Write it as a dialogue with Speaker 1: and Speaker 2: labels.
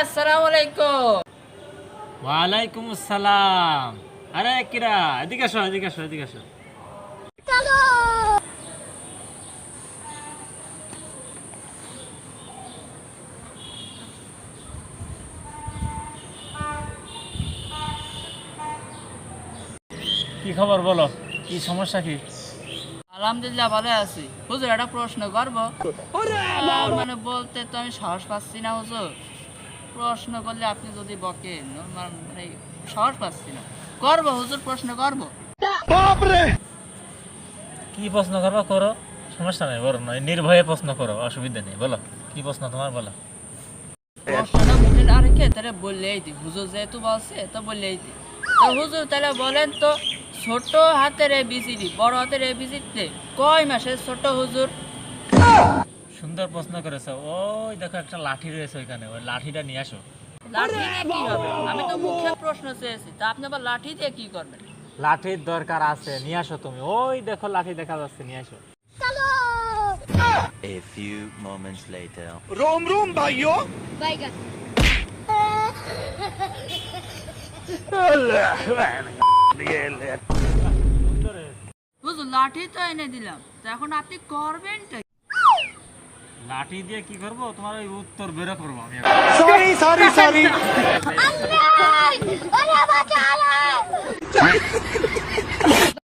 Speaker 1: আসসালামু আলাইকুম।
Speaker 2: ওয়ালাইকুম আসসালাম। আরে কিরা, এদিকে আসো এদিকে আসো এদিকে আসো। কি খবর বলো, কি সমস্যা কি?
Speaker 1: আলহামদুলিল্লাহ ভালো আছি। হুজুর একটা প্রশ্ন করবো? মানে বলতে তো আমি সাহস পাচ্ছি না হুজুর। প্রশ্ন করলে আপনি যদি বকেন, মানে সাহস পাচ্ছি না। করবো হুজুর, প্রশ্ন করবো।
Speaker 2: কি প্রশ্ন করবো করো, সমস্যা নেই, বলো না, নির্ভয়ে প্রশ্ন করো, অসুবিধা নেই, বলো কি প্রশ্ন তোমার, বলো।
Speaker 1: প্রশ্নটা মুখে না রেখে তাহলে বললেই দি, হুজুর যেহেতু বলছে তো বললেই দি। তো হুজুর তাহলে বলেন তো, ছোট হাতের এবিসিডি বড় হাতের এবিসিডি কয় মাসে ছোট হুজুর?
Speaker 2: সুন্দর প্রশ্ন করেছো। ওই দেখো একটা লাঠি রয়েছে ওইখানে, ওই লাঠিটা নিয়ে আসো।
Speaker 1: লাঠি দিয়ে কি হবে? আমি তো মুখে প্রশ্ন চেয়েছি, তা আপনি আবার লাঠি দিয়ে কি করবেন?
Speaker 2: লাঠির দরকার আছে, নিয়ে আসো তুমি। ওই দেখো লাঠি দেখা যাচ্ছে, নিয়ে আসো।
Speaker 3: A few moments later.
Speaker 4: रोम रोम भाइयों
Speaker 5: बैगन
Speaker 2: সুন্দর হয়েছে।
Speaker 1: হুজুর লাঠি তো এনে দিলাম, তো এখন আপনি করবেনটা কি?
Speaker 2: লাঠি দিয়ে কি করবো, তোমার ওই উত্তর বেরো করবো আমি।
Speaker 4: सॉरी सॉरी सॉरी
Speaker 5: अल्लाह अरे बचा ले